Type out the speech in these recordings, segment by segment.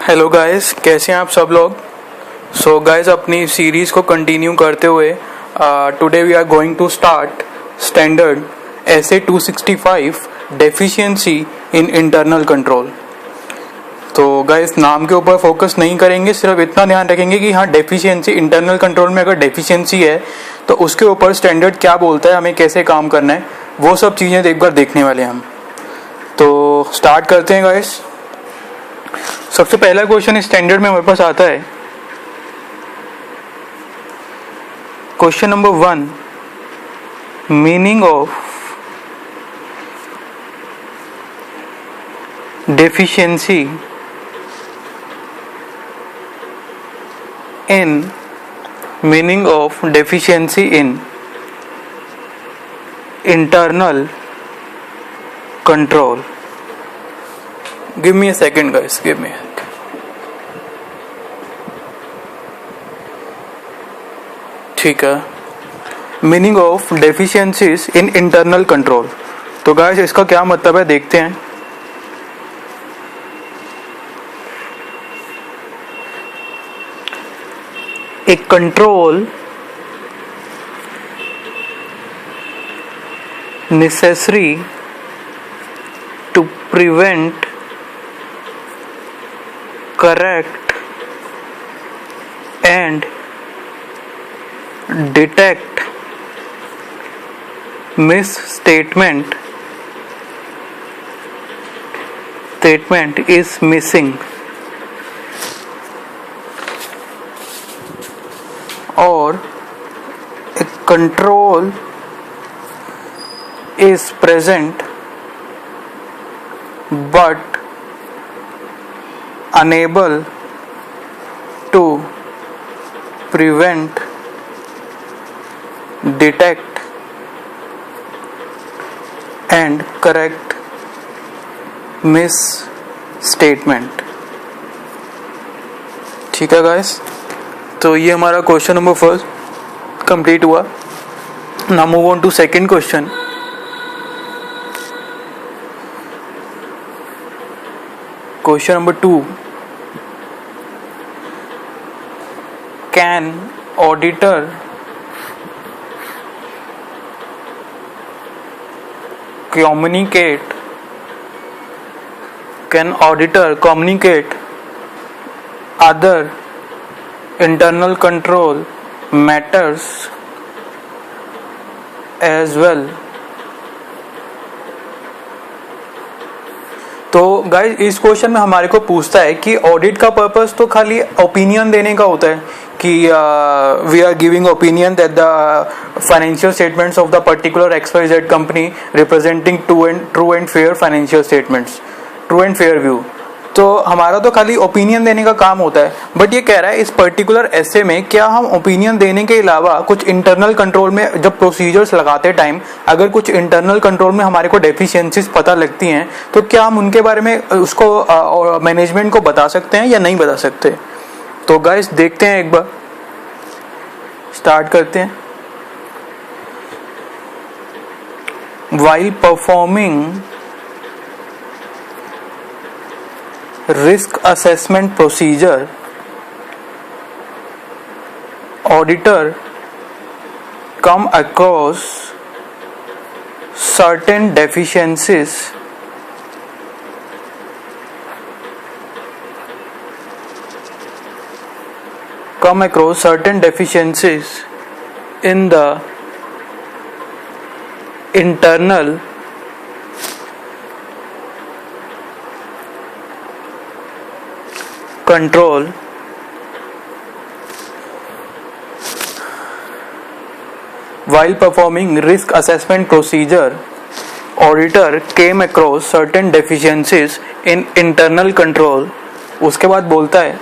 Hello guys, कैसे हैं आप सब लोग। सो गाइस, अपनी सीरीज को कंटिन्यू करते हुए today we are going to start standard SA 265 deficiency in internal control. तो गाइस, नाम के ऊपर फोकस नहीं करेंगे, सिर्फ इतना ध्यान रखेंगे कि हाँ, डेफिशिएंसी इंटरनल कंट्रोल में अगर डेफिशिएंसी है तो उसके ऊपर स्टैंडर्ड क्या बोलता है, हमें कैसे काम करना है, वो सब चीज़ें एक बार देखने वाले हैं हम। तो स्टार्ट करते हैं गाइस। सबसे पहला क्वेश्चन स्टैंडर्ड में हमारे पास आता है, question number 1, meaning of deficiency in internal control. Give me a second guys, give me. ठीक है, meaning of deficiencies in internal control. तो गाइस, इसका क्या मतलब है देखते हैं। A control necessary to prevent, correct and detect misstatement is missing, or a control is present but unable to prevent, detect and correct misstatement। ठीक है guys, तो ये हमारा क्वेश्चन नंबर फर्स्ट कंप्लीट हुआ। Now move on to second question. Question number 2, can auditor communicate other internal control matters as well? तो guys, इस क्वेश्चन में हमारे को पूछता है कि ऑडिट का पर्पस तो खाली ओपिनियन देने का होता है कि we are giving opinion that the financial statements of the particular XYZ company representing true and fair financial statements, true and fair view. तो हमारा तो खाली ओपिनियन देने का काम होता है। बट ये कह रहा है इस पर्टिकुलर एसे में क्या हम ओपिनियन देने के अलावा कुछ इंटरनल कंट्रोल में जब प्रोसीजर्स लगाते टाइम अगर कुछ इंटरनल कंट्रोल में हमारे को डेफिशिएंसीज पता लगती हैं तो क्या हम उनके बारे में उसको मैनेजमेंट को बता सकते हैं या नहीं बता सकते। तो गाइस, देखते हैं, एक बार स्टार्ट करते हैं। While performing risk assessment procedure, auditor come across certain deficiencies in the internal control, while performing risk assessment procedure, auditor came across certain deficiencies in internal control। उसके बाद बोलता है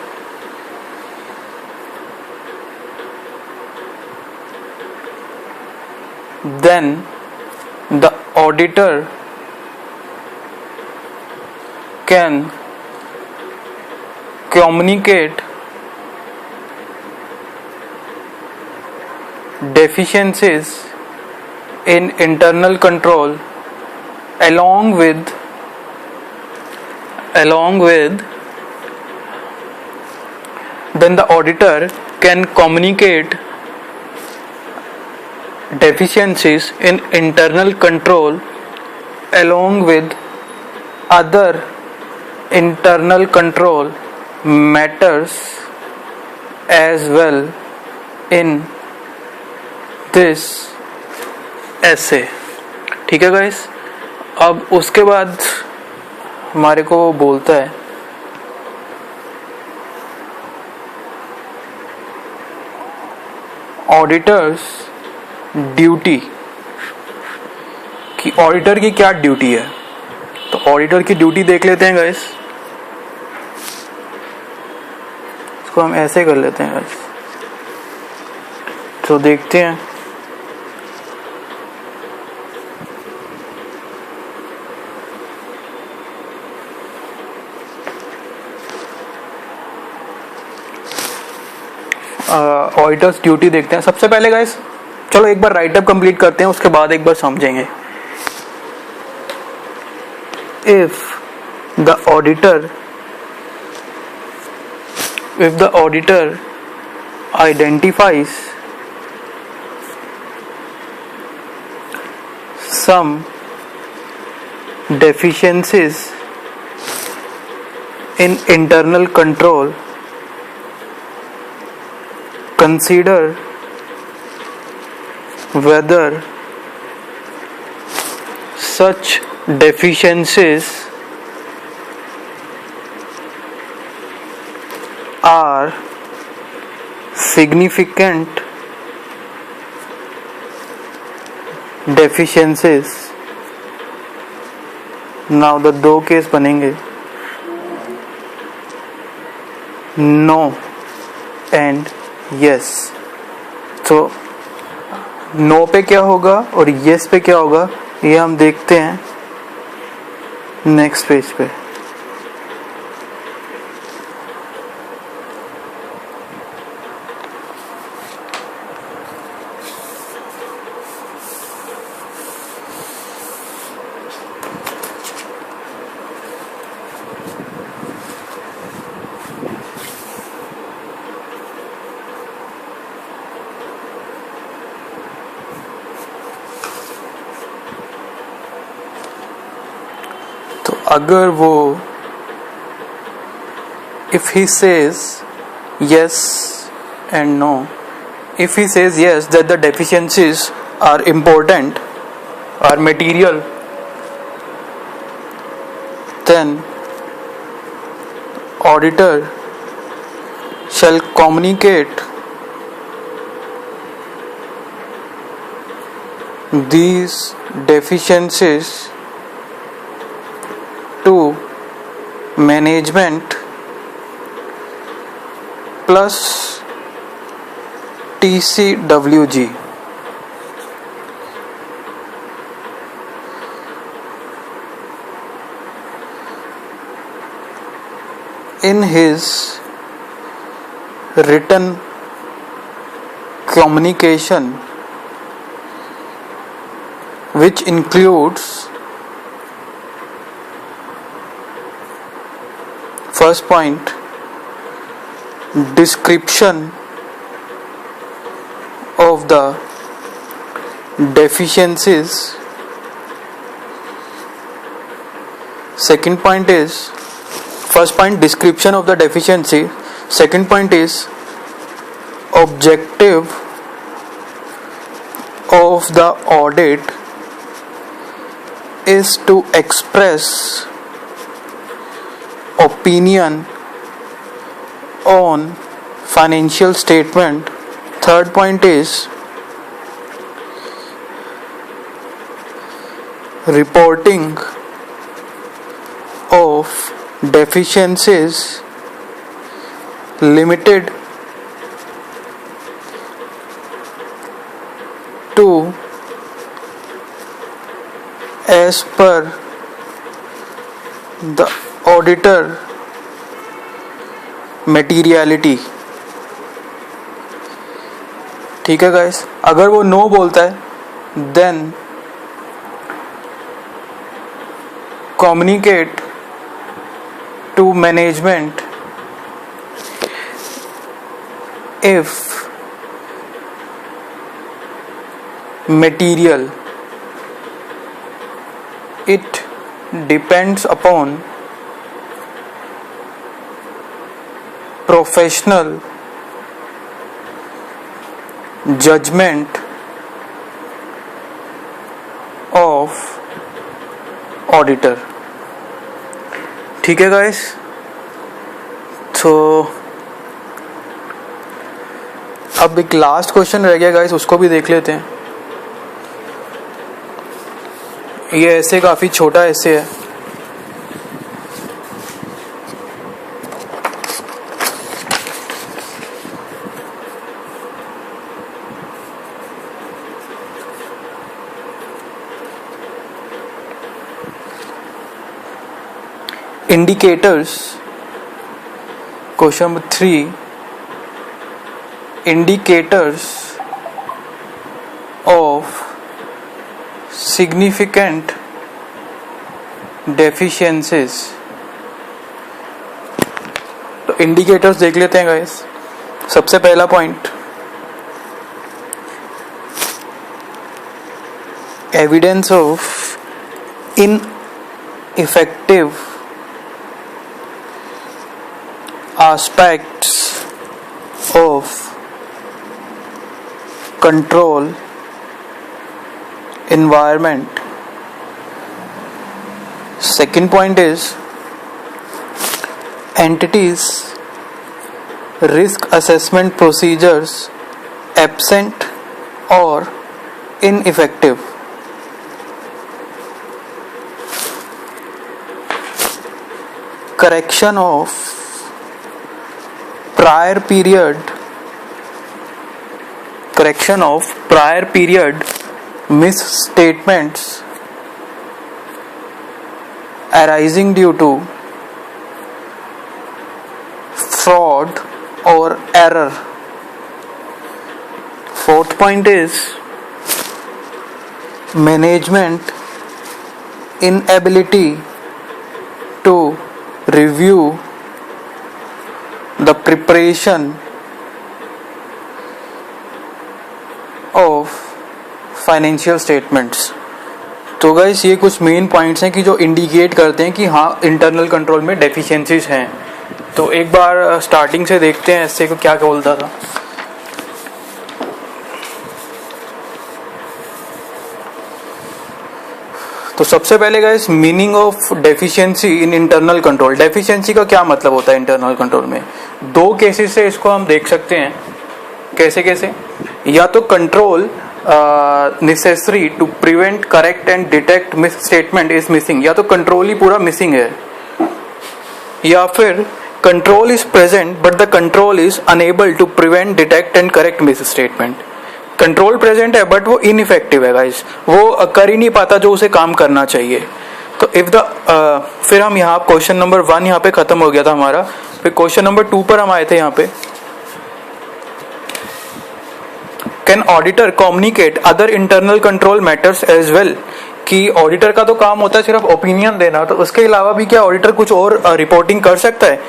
then the auditor can communicate deficiencies in internal control along with then the auditor can communicate deficiencies in internal control along with other internal control matters as well in this essay. ठीक है guys. अब उसके बाद हमारे को बोलता है auditors duty कि ऑडिटर की क्या ड्यूटी है. तो ऑडिटर की ड्यूटी देख लेते हैं गाइस. इसको हम ऐसे कर लेते हैं गाइस. तो देखते हैं ऑडिटर्स ड्यूटी देखते हैं. सबसे पहले गाइस चलो एक बार राइटअप कंप्लीट करते हैं, उसके बाद एक बार समझेंगे. If the auditor identifies some deficiencies in internal control, consider whether such deficiencies are significant deficiencies. Now the दो केस बनेंगे, नो एंड यस. तो नो पे क्या होगा और यस पे क्या होगा ये हम देखते हैं नेक्स्ट पेज पे. अगर वो if he says yes and no, if he says yes that the deficiencies are important, are material, then auditor shall communicate these deficiencies to management plus TCWG. In his written communication, which includes first point, description of the deficiencies. Second point is, first point description of the deficiency. Second point is objective of the audit is to express opinion on financial statement. Third point is reporting of deficiencies limited to as per the auditor materiality. ठीक है guys. अगर वो no बोलता है then communicate to management if material, it depends upon professional judgment of auditor. ठीक है guys, तो अब एक लास्ट क्वेश्चन रह गया गाइस, उसको भी देख लेते हैं. ये ऐसे काफी छोटा ऐसे है. Indicators, question number 3, indicators of significant deficiencies. तो indicators देख लेते हैं गाइस. सबसे पहला point, evidence of ineffective aspects of control environment. Second point is entities risk assessment procedures absent or ineffective. Correction of prior period misstatements arising due to fraud or error. Fourth point is management inability to review the preparation of financial statements. तो guys ये कुछ main points हैं कि जो indicate करते हैं कि हाँ इंटरनल कंट्रोल में डेफिशिएंसीज हैं. तो एक बार स्टार्टिंग से देखते हैं ऐसे को क्या बोलता था. तो सबसे पहले guys meaning of deficiency in internal control. Deficiency का क्या मतलब होता है इंटरनल कंट्रोल में? दो केसेस से इसको हम देख सकते हैं. कैसे? या तो control necessary to prevent correct and detect misstatement is missing, या तो कंट्रोल ही पूरा मिसिंग है. या फिर control is present but the control is unable to prevent detect and correct misstatement. Control present है बट वो ineffective है गाइस, वो कर ही नहीं पाता जो उसे काम करना चाहिए. तो इफ द फिर हम यहाँ क्वेश्चन नंबर 1 यहाँ पे खत्म हो गया था हमारा. फिर क्वेश्चन नंबर 2 पर हम आए थे. यहाँ पे can auditor communicate other internal control matters as well, कि ऑडिटर का तो काम होता है सिर्फ ओपिनियन देना, तो उसके अलावा भी क्या ऑडिटर कुछ और रिपोर्टिंग कर सकता है?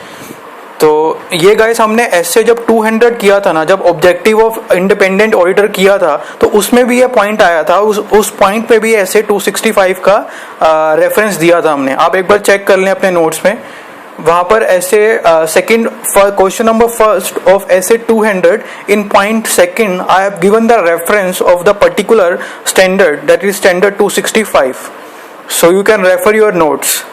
तो ये गाइस हमने ऐसे जब 200 किया था ना, जब ऑब्जेक्टिव ऑफ इंडिपेंडेंट ऑडिटर किया था, तो उसमें भी ये पॉइंट आया था. उस पॉइंट पे भी ऐसे 265 का रेफरेंस दिया था हमने. आप एक बार चेक कर लें अपने नोट्स में. वहां पर ऐसे second question number first of ऐसे 200 in point second I have given the reference of the particular standard, that is standard 265. So you can refer your notes.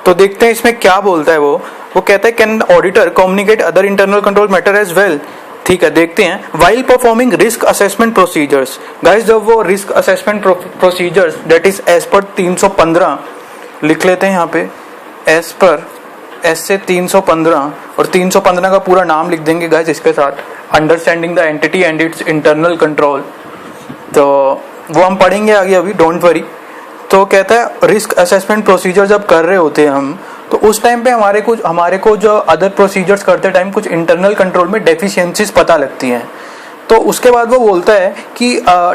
तो देखते हैं इसमें क्या बोलता है. वो कहता है can auditor communicate other internal control matter as well. ठीक है, देखते हैं. While performing risk assessment procedures. Guys जब वो risk assessment procedures that is as per 315 लिख लेते हैं यहाँ पे. एज पर एस से 315 और 315 का पूरा नाम लिख देंगे गाइस इसके साथ. Understanding the entity and it's internal control. तो वो हम पढ़ेंगे आगे, अभी डोंट वरी. तो कहता है रिस्क असेसमेंट प्रोसीजर जब कर रहे होते हैं हम, तो उस टाइम पे हमारे को जो अदर प्रोसीजर्स करते टाइम कुछ इंटरनल कंट्रोल में डेफिशिएंसीज पता लगती हैं. तो उसके बाद वो बोलता है कि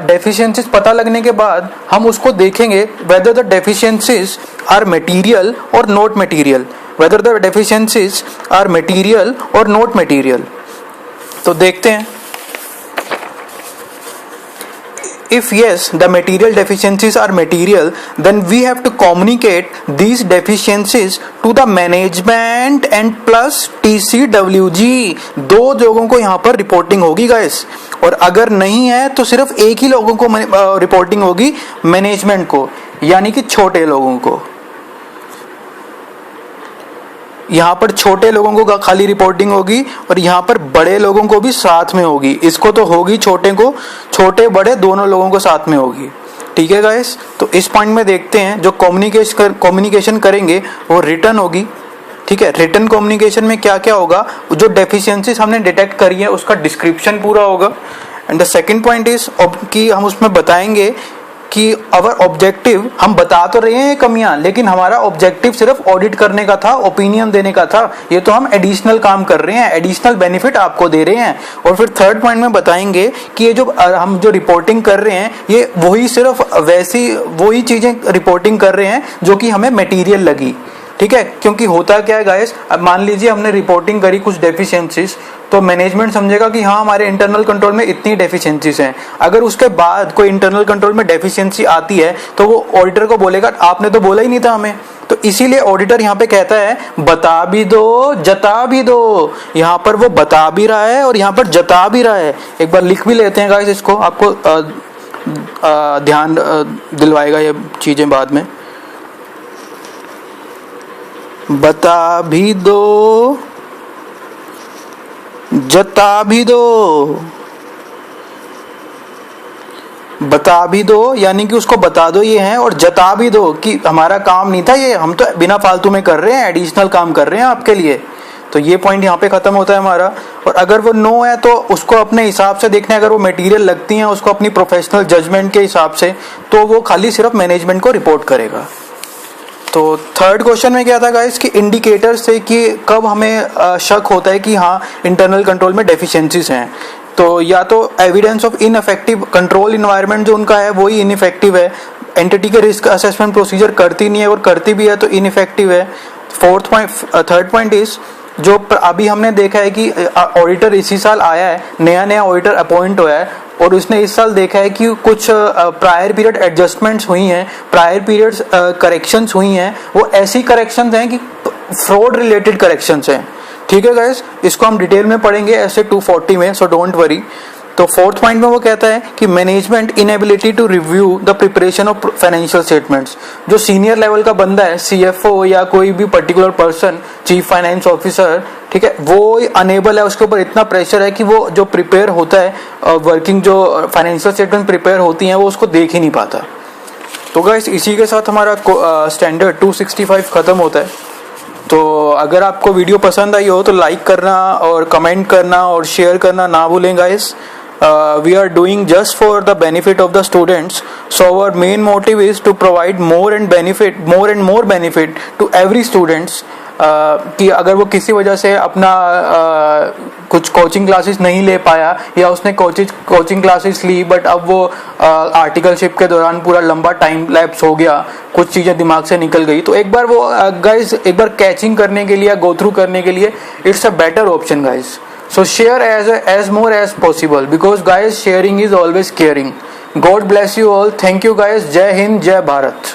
डेफिशिएंसीज पता लगने के बाद हम उसको देखेंगे whether the deficiencies are material और not material. whether the deficiencies are material or not material. तो देखते हैं. If yes, the material deficiencies are material, then we have to communicate these deficiencies to the management and plus TCWG. दो लोगों को यहाँ पर reporting होगी guys, और अगर नहीं है तो सिर्फ एक ही लोगों को रिपोर्टिंग होगी, मैनेजमेंट को, यानी कि छोटे लोगों को. यहाँ पर छोटे लोगों को खाली रिपोर्टिंग होगी और यहाँ पर बड़े लोगों को भी साथ में होगी. इसको तो होगी छोटे बड़े दोनों लोगों को साथ में होगी. ठीक है गाइस, तो इस पॉइंट में देखते हैं जो कम्युनिकेशन करेंगे वो रिटर्न होगी. ठीक है, रिटर्न कम्युनिकेशन में क्या क्या होगा, जो डेफिशिएंसीज हमने डिटेक्ट करी है उसका डिस्क्रिप्शन पूरा होगा. And the second point is कि हम उसमें बताएंगे कि अवर ऑब्जेक्टिव, हम बता तो रहे हैं कमियां, लेकिन हमारा ऑब्जेक्टिव सिर्फ ऑडिट करने का था, ओपिनियन देने का था. ये तो हम एडिशनल काम कर रहे हैं, एडिशनल बेनिफिट आपको दे रहे हैं. और फिर थर्ड पॉइंट में बताएंगे कि ये जो हम जो रिपोर्टिंग कर रहे हैं ये वही चीजें रिपोर्टिंग कर रहे हैं जो कि हमें मटेरियल लगी. ठीक है, क्योंकि होता क्या है गाइस, अब मान लीजिए हमने रिपोर्टिंग करी कुछ डेफिशिएंसीज, तो मैनेजमेंट समझेगा कि हाँ हमारे इंटरनल कंट्रोल में इतनी डेफिशिएंसीज हैं. अगर उसके बाद कोई इंटरनल कंट्रोल में डेफिशिएंसी आती है तो वो ऑडिटर को बोलेगा आपने तो बोला ही नहीं था हमें. तो इसीलिए ऑडिटर यहाँ पे कहता है बता भी दो जता भी दो. यहाँ पर वो बता भी रहा है और यहाँ पर जता भी रहा है. एक बार लिख भी लेते हैं गाइस, इसको आपको ध्यान दिलवाएगा ये चीजें बाद में. बता भी दो जता भी दो. बता भी दो यानी कि उसको बता दो ये है, और जता भी दो कि हमारा काम नहीं था ये, हम तो बिना फालतू में कर रहे हैं, एडिशनल काम कर रहे हैं आपके लिए. तो ये पॉइंट यहाँ पे खत्म होता है हमारा. और अगर वो नो है तो उसको अपने हिसाब से देखना है. अगर वो मटेरियल लगती हैं उसको अपनी प्रोफेशनल जजमेंट के हिसाब से, तो वो खाली सिर्फ मैनेजमेंट को रिपोर्ट करेगा. तो थर्ड क्वेश्चन में क्या था गाइस कि इंडिकेटर्स थे कि कब हमें शक होता है कि हाँ इंटरनल कंट्रोल में डेफिशिएंसीज हैं. तो या तो evidence of ineffective control environment जो उनका है वही इनइफेक्टिव है, एंटिटी के रिस्क असेसमेंट प्रोसीजर करती नहीं है और करती भी है तो इनइफेक्टिव है. थर्ड पॉइंट इज जो अभी हमने देखा है कि ऑडिटर इसी साल आया है, नया ऑडिटर अपॉइंट हुआ है और उसने इस साल देखा है कि कुछ प्रायर पीरियड एडजस्टमेंट्स हुई हैं, प्रायर पीरियड्स करेक्शंस हुई हैं. वो ऐसी करेक्शंस हैं कि फ्रॉड रिलेटेड करेक्शंस हैं. ठीक है गाइस, इसको हम डिटेल में पढ़ेंगे ऐसे 240 में, सो डोंट वरी. तो फोर्थ पॉइंट में वो कहता है कि management inability to review the preparation of financial statements. जो सीनियर लेवल का बंदा है, सीएफओ या कोई भी particular person, chief finance officer, ठीक है, वो अनेबल है, उसके ऊपर इतना प्रेशर है कि वो जो प्रिपेयर होता है वर्किंग जो फाइनेंशियल स्टेटमेंट प्रिपेयर होती हैं वो उसको देख ही नहीं पाता. तो गाइस इसी के साथ हमारा स्टैंडर्ड 265 खत्म होता है. तो अगर आपको वीडियो पसंद आई हो तो लाइक करना और कमेंट करना और शेयर करना ना भूलें guys. We are doing just for the benefit of the students, so our main motive is to provide more and more benefit to every students. कि अगर वो किसी वजह से अपना कुछ कोचिंग क्लासेस नहीं ले पाया या उसने कोचिंग क्लासेस ली बट अब वो आर्टिकलशिप के दौरान पूरा लंबा टाइम लैप्स हो गया, कुछ चीज़ें दिमाग से निकल गई, तो एक बार वो गाइस एक बार कैचिंग करने के लिए, गो थ्रू करने के लिए it's a better option guys. So share as more as possible because guys sharing is always caring. God bless you all. Thank you guys. Jai Hind, Jai Bharat.